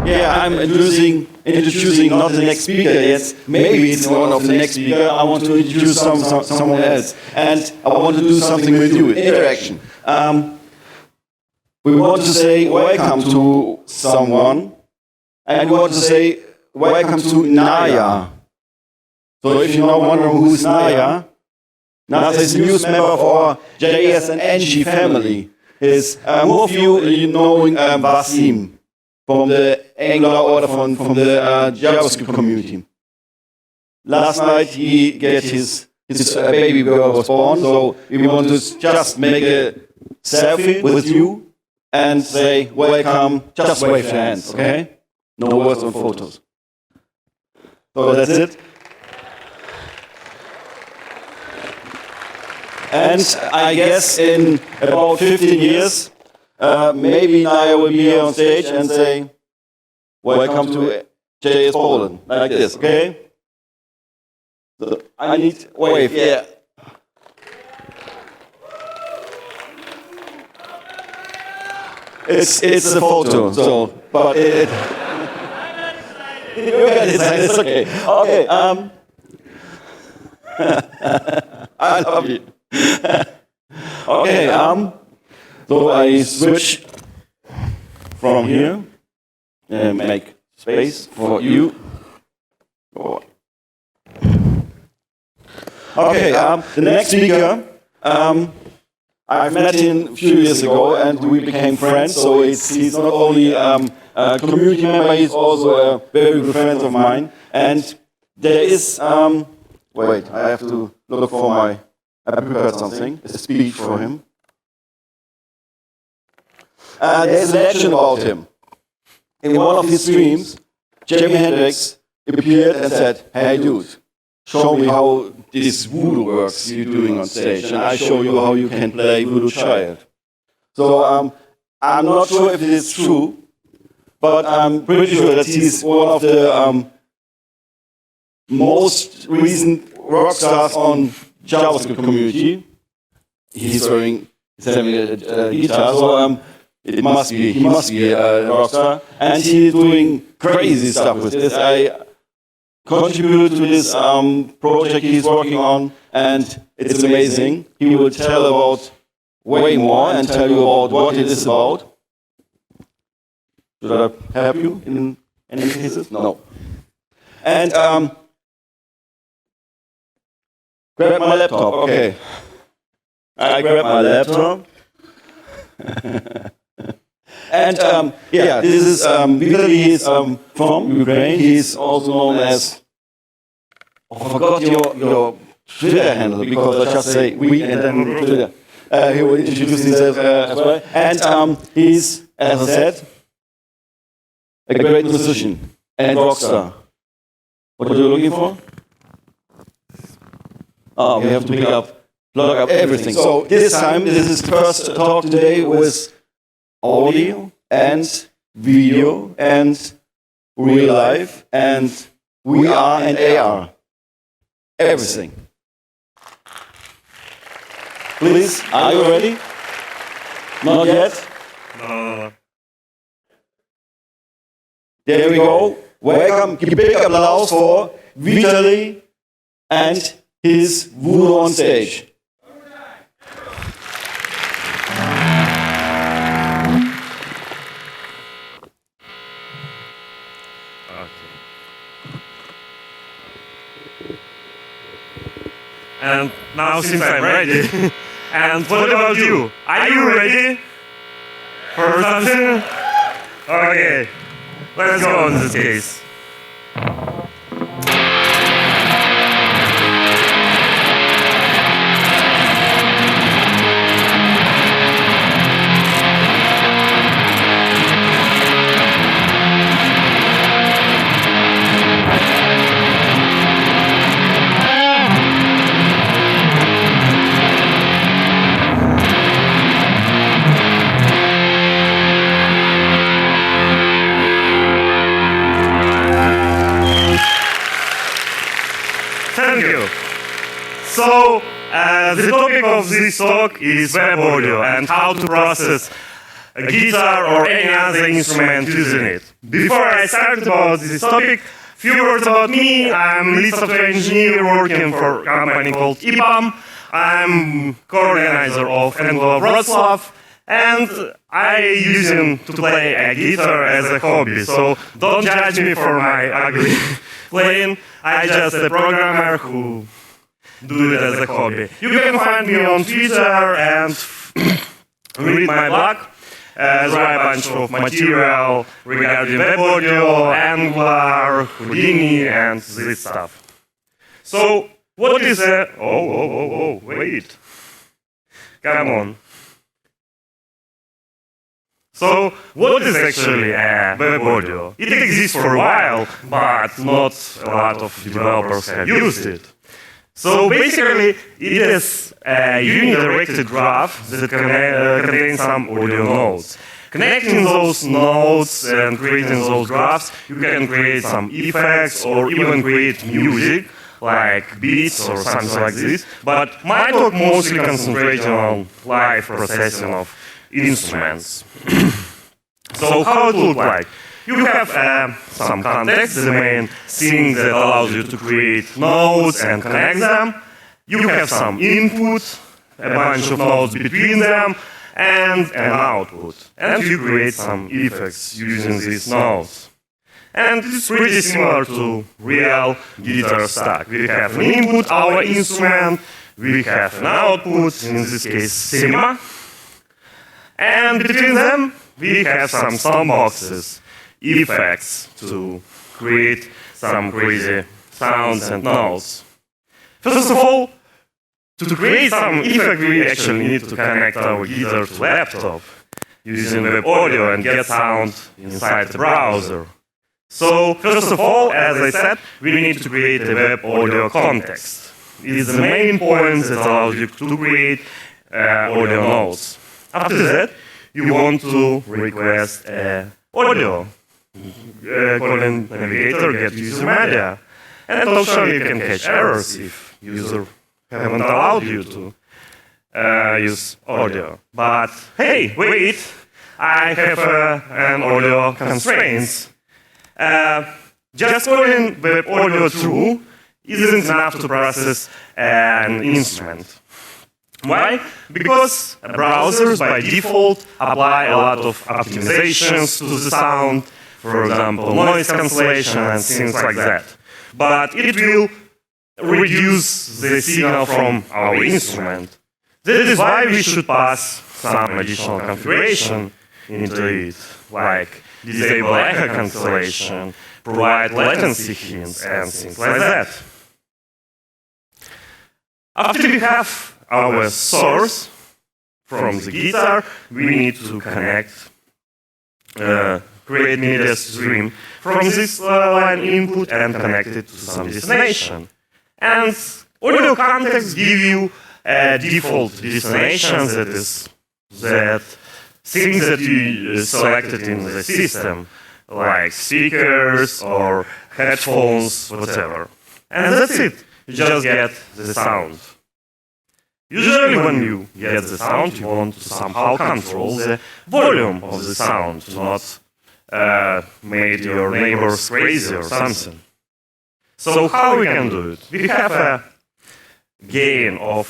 yeah, I'm introducing not the next speaker yet. Maybe it's one of the next speaker. I want to introduce someone else, and I want to do something with you, interaction. We want to say welcome to someone, and we want to say welcome to Naya. So if you're not wondering who's Naya, Naya is the newest member of our JS and NG family. More of you knowing Wasim from the Angular or from the JavaScript community. Last night he get his baby girl was born, so we want to just make a selfie with you and say welcome, just wave your hands, okay? No words on photos. So that's it. And I guess in about 15 years, maybe Naya will be here on stage and say, welcome to JS Poland, like this, okay? So I need wave, yeah. It's a photo, so, but it you can decide, it's okay. Okay, I love you. Okay, so I switch from here and make space for you. Okay, the next speaker, I've met him a few years ago and we became friends, so he's not only a community member, he's also a very good friend of mine. And there is, wait, I have to look for I prepared something, a speech for him. There's a legend about him. In one of his streams, Jimi Hendrix appeared and said, hey dude, show me how this voodoo works you're doing on stage, and I show you how you can play Voodoo Child. So I'm not sure if it is true, but I'm pretty sure that he's one of the most recent rock stars on JavaScript community. He's having a guitar, so he must be a rock star, and he's doing crazy stuff with this. I contribute to this project he's working on, and it's amazing. He will tell about way more and tell you about what it is about. Should I help you in any cases? No. And grab my laptop. Okay. I grab my laptop. And yeah, this is Vitalii. He's from Ukraine. He's also known as, I forgot your Twitter handle because I just say we and then Twitter. He will introduce himself as well. And he's, as I said, a great musician and rock star. What are you looking for? Oh, we have to plug up everything. So this time, this is the first talk today with audio and video and real life and VR and AR. Everything. Please, are you ready? Not yet? No. There we go. Welcome. Big applause for Vitalii and his voodoo on stage. And now since I'm ready, and what about you? Are you ready for something? Okay, let's go in this case. Thank you. So, the topic of this talk is web audio and how to process a guitar or any other instrument using it. Before I start about this topic, few words about me. I'm lead software engineer working for a company called EPAM. I'm co-organizer of Angular Wroclaw, and I use to play a guitar as a hobby. So don't judge me for my ugly playing. I'm just a programmer who do it as a hobby. You can find me on Twitter and read my blog. There's a bunch of material regarding web audio, Angular, Houdini, and this stuff. So, what is a... wait. Come on. So, what is actually a web audio? It exists for a while, but not a lot of developers have used it. So basically, it is a unidirected graph that contains some audio nodes. Connecting those nodes and creating those graphs, you can create some effects or even create music, like beats or something like this. But my talk mostly concentrating on live processing of instruments. So how it look like? You have some context, the main thing that allows you to create nodes and connect them. You have some input, a bunch of nodes between them, and an output. And you create some effects using these nodes. And it's pretty similar to real guitar stack. We have an input, our instrument, we have an output, in this case, cinema. And between them, we have some soundboxes, effects to create some crazy sounds and notes. First of all, to create some effect, we actually need to connect our guitar to laptop using web audio and get sound inside the browser. So, first of all, as I said, we need to create a web audio context. It is the main point that allows you to create audio nodes. After that, you want to request audio. Calling navigator get user media. And also you can catch errors if user haven't allowed you to use audio. But hey, wait, I have an audio constraints. Just calling web audio true isn't enough to process an instrument. Why? Because browsers by default apply a lot of optimizations to the sound, for example, noise cancellation and things like that. But it will reduce the signal from our instrument. That is why we should pass some additional configuration into it, like disable echo cancellation, provide latency hints, and things like that. After we have our source from the guitar, we need to connect, create media stream from this line input and connect it to some destination. And audio context give you a default destination that is that things that you selected in the system, like speakers or headphones, whatever. And that's it. You just get the sound. Usually when you get the sound, you want to somehow control the volume of the sound, not make your neighbors crazy or something. So how we can do it? We have a gain of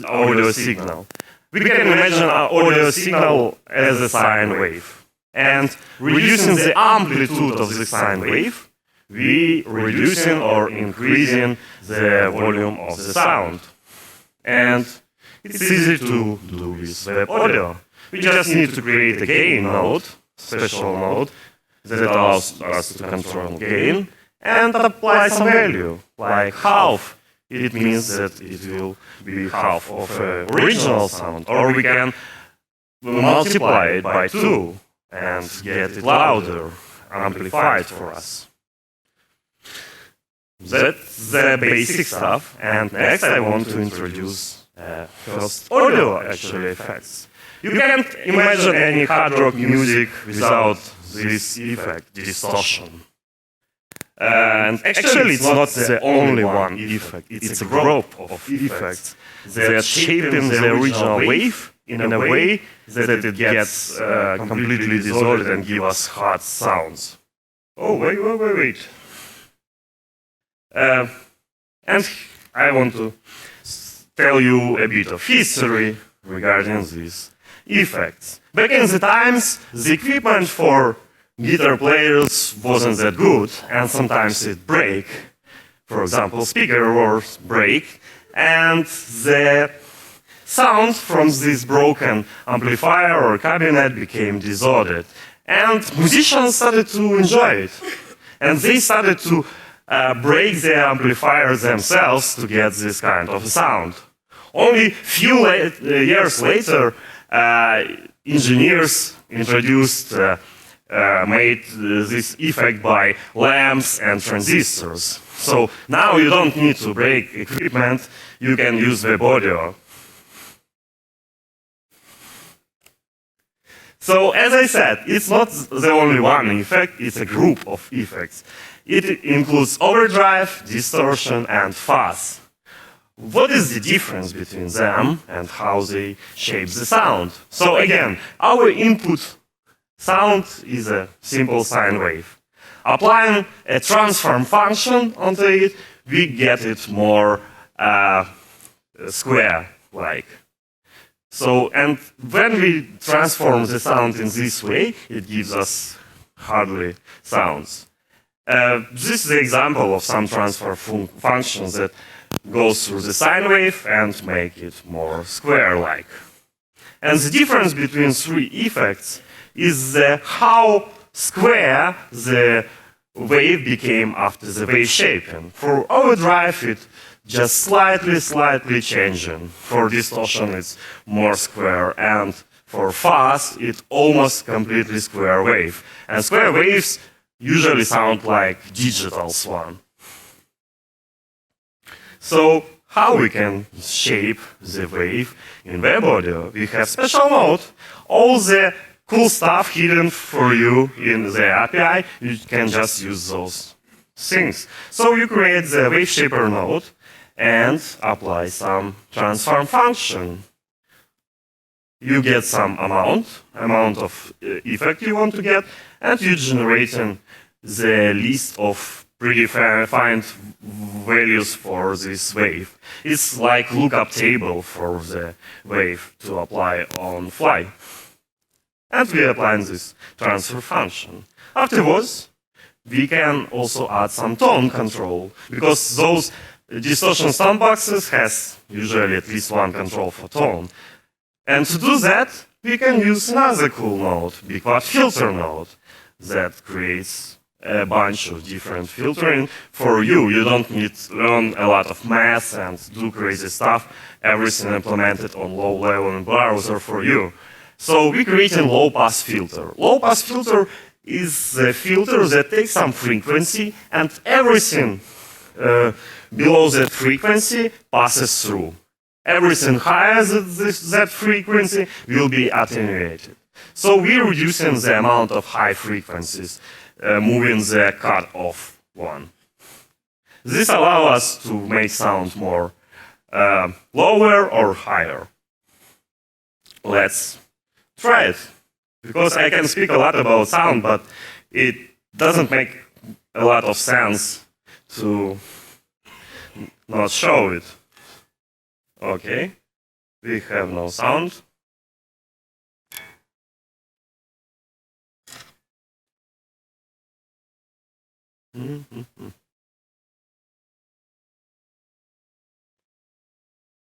audio signal. We can imagine our audio signal as a sine wave. And reducing the amplitude of the sine wave, we reducing or increasing the volume of the sound. And it's easy to do with web audio. We just need to create a gain node, special node, that allows us to control gain and apply some value, like half. It means that it will be half of original sound, or we can multiply it by 2 and get it louder, amplified for us. That's the basic stuff, and next I want to introduce first audio actually effects. You can't imagine any hard rock music without this effect, distortion. And actually it's not the only one effect, it's a group of effects that shaping the original wave in a way that it gets completely distorted and give us hard sounds. Oh, wait. And I want to tell you a bit of history regarding these effects. Back in the times, the equipment for guitar players wasn't that good, and sometimes it break. For example, speaker was break, and the sound from this broken amplifier or cabinet became distorted. And musicians started to enjoy it. And they started to break the amplifiers themselves to get this kind of sound. Only few years later, engineers introduced, made this effect by lamps and transistors. So now you don't need to break equipment, you can use web audio. So as I said, it's not the only one effect, it's a group of effects. It includes overdrive, distortion, and fuzz. What is the difference between them and how they shape the sound? So again, our input sound is a simple sine wave. Applying a transform function onto it, we get it more square-like. So, and when we transform the sound in this way, it gives us hardly sounds. This is the example of some transfer functions that goes through the sine wave and make it more square-like. And the difference between three effects is how square the wave became after the wave shaping. For overdrive, it just slightly changing. For distortion, it's more square, and for fuzz, it's almost completely square wave. And square waves usually sound like digital one. So how we can shape the wave in web audio? We have special node. All the cool stuff hidden for you in the API, you can just use those things. So you create the wave shaper node and apply some transform function. You get some amount of effect you want to get, and you generating the list of predefined values for this wave. It's like lookup table for the wave to apply on fly. And we apply this transfer function. Afterwards, we can also add some tone control, because those distortion soundboxes has usually at least one control for tone. And to do that, we can use another cool node, Biquad filter node, that creates a bunch of different filtering for you. You don't need to learn a lot of math and do crazy stuff. Everything implemented on low level in browser for you. So we create a low-pass filter. Low-pass filter is a filter that takes some frequency, and everything below that frequency passes through. Everything higher than that frequency will be attenuated. So we're reducing the amount of high frequencies, moving the cut-off one. This allows us to make sound more lower or higher. Let's try it. Because I can speak a lot about sound, but it doesn't make a lot of sense to not show it. Okay, we have no sound.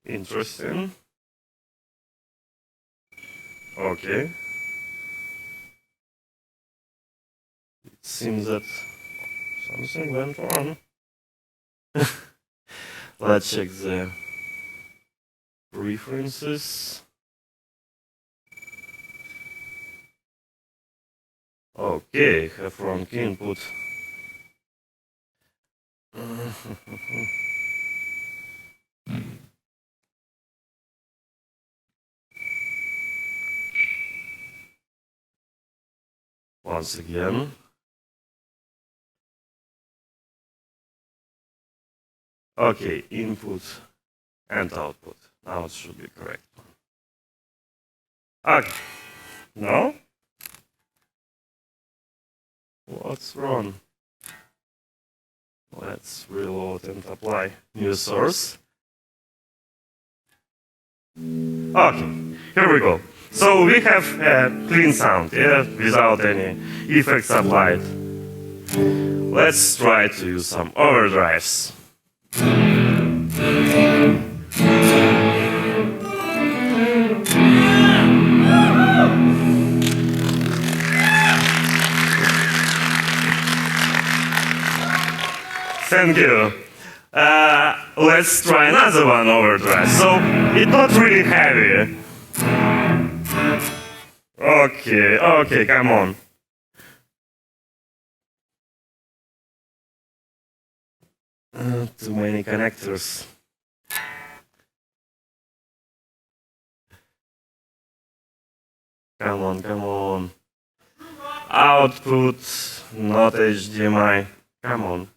Interesting. Okay. It seems that something went wrong. Let's check the preferences. Okay, have wrong input. Once again. Okay, input and output. Now it should be correct. Okay. No? What's wrong? Let's reload and apply new source. Okay, here we go. So we have a clean sound, yeah, without any effects applied. Let's try to use some overdrives. Thank you. Let's try another one overdrive. So it's not really heavy. Okay, come on. Too many connectors. Come on. Output, not HDMI. Come on.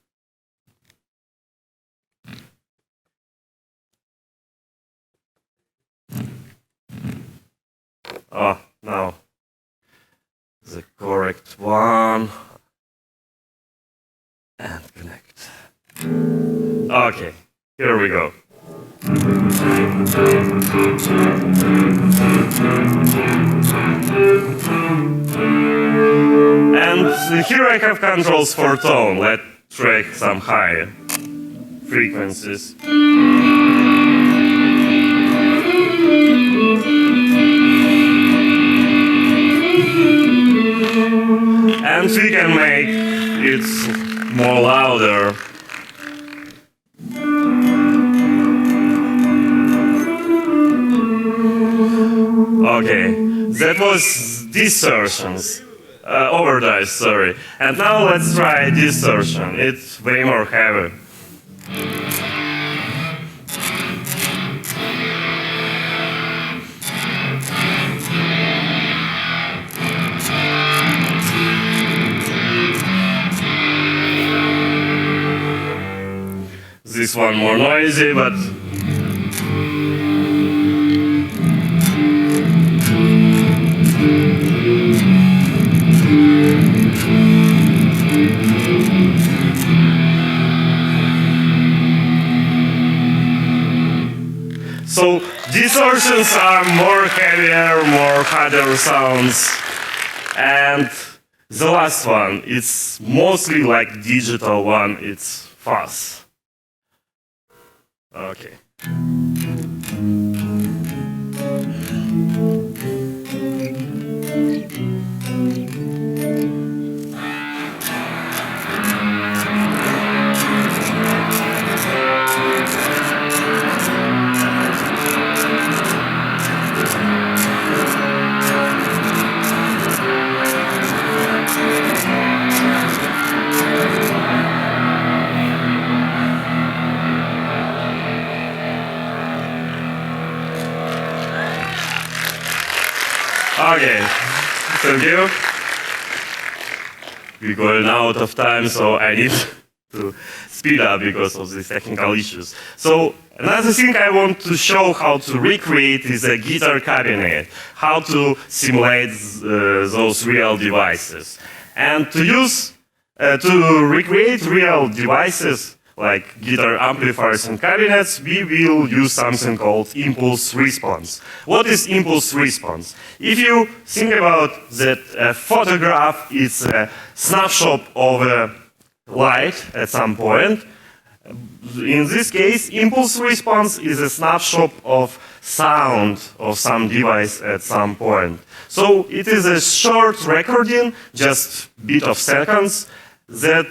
Oh, no. The correct one. And connect. Okay, here we go. And here I have controls for tone. Let's track some higher frequencies. And we can make it more louder. Okay, that was distortions. Overdrive, sorry. And now let's try distortion. It's way more heavy. This one more noisy, but so distortions are more heavier, more harder sounds. And the last one, it's mostly like digital one, it's Fuzz. Okay. Okay, thank you. We're going out of time, so I need to speed up because of these technical issues. So another thing I want to show how to recreate is a guitar cabinet, how to simulate those real devices. And to recreate real devices, like guitar amplifiers and cabinets, we will use something called impulse response. What is impulse response? If you think about that a photograph is a snapshot of a light at some point, in this case, impulse response is a snapshot of sound of some device at some point. So it is a short recording, just a bit of seconds, that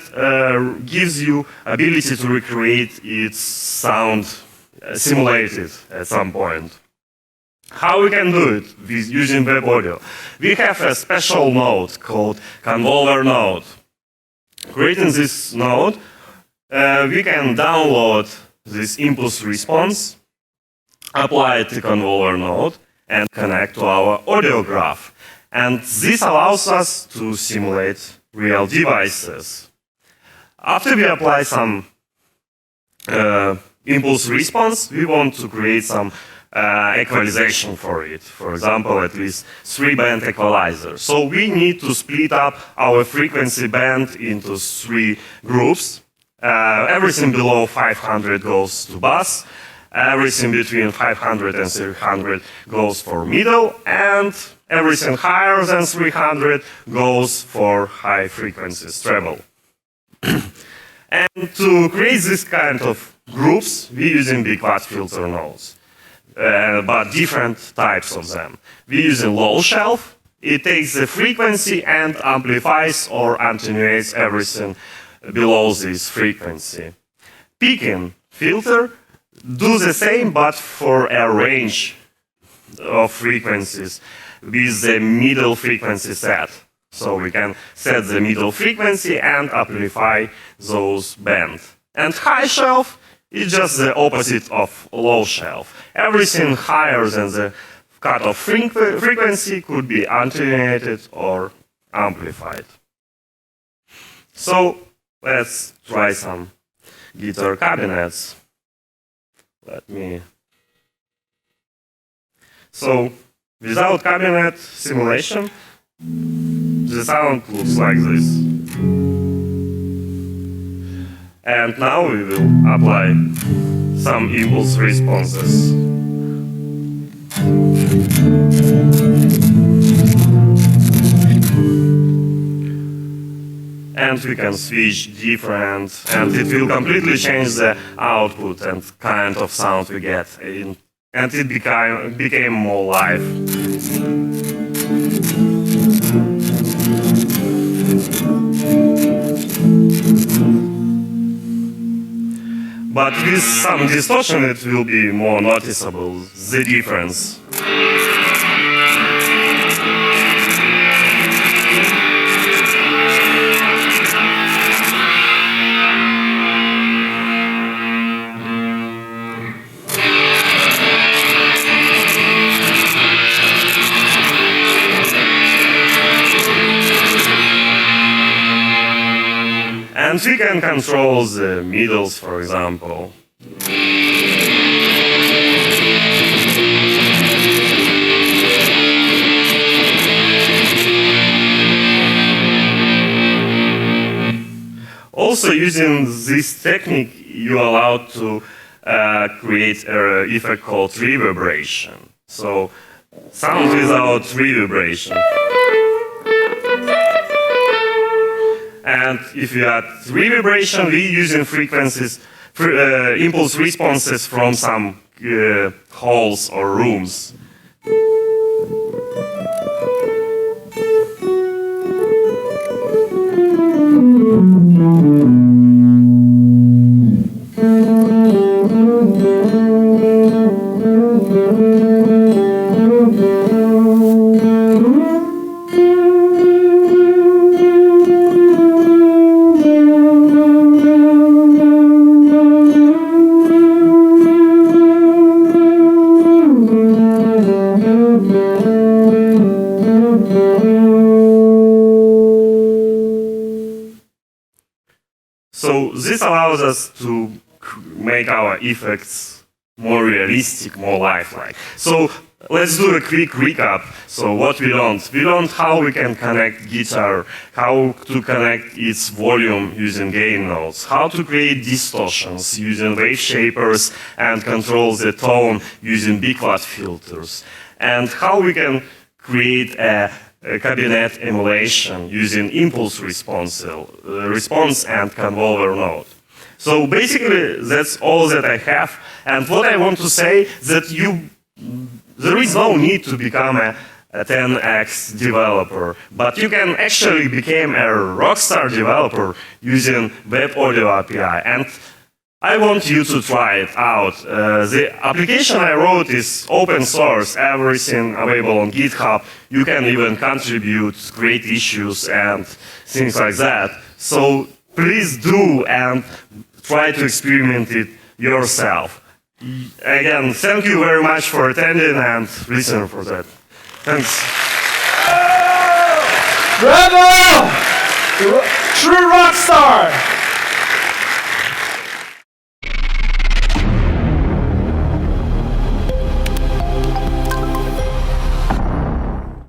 gives you ability to recreate its sound simulated at some point. How we can do it with using web audio? We have a special node called convolver node. Creating this node, we can download this impulse response, apply it to convolver node, and connect to our audio graph. And this allows us to simulate real devices. After we apply some impulse response, we want to create some equalization for it. For example, at least 3-band equalizer. So we need to split up our frequency band into 3 groups. Everything below 500 goes to bass. Everything between 500 and 300 goes for middle, and everything higher than 300 goes for high frequencies, treble. And to create this kind of groups, we're using Biquad filter nodes, but different types of them. We're using low shelf. It takes the frequency and amplifies or attenuates everything below this frequency. Peaking filter do the same, but for a range of frequencies with the middle frequency set. So we can set the middle frequency and amplify those bands. And high shelf is just the opposite of low shelf. Everything higher than the cutoff frequency could be attenuated or amplified. So let's try some guitar cabinets. So without cabinet simulation, the sound looks like this. And now we will apply some impulse responses. And we can switch different, and it will completely change the output and kind of sound we get. And it became more live. But with some distortion, it will be more noticeable, the difference. And we can control the middles, for example. Also, using this technique, you are allowed to create an effect called reverberation. So, sound without reverberation. And if you add reverberation, we're using frequencies, impulse responses from some halls or rooms. So this allows us to make our effects more realistic, more lifelike. So let's do a quick recap. So what we learned how we can connect guitar, how to connect its volume using gain nodes, how to create distortions using wave shapers and control the tone using Biquad filters, and how we can create a cabinet emulation using impulse response and convolver node. So basically, that's all that I have. And what I want to say that there is no need to become a 10x developer, but you can actually become a rockstar developer using Web Audio API. And I want you to try it out. The application I wrote is open source, everything available on GitHub. You can even contribute, create issues and things like that. So please do and try to experiment it yourself. Again, thank you very much for attending and listening for that. Thanks. Bravo! True rock star!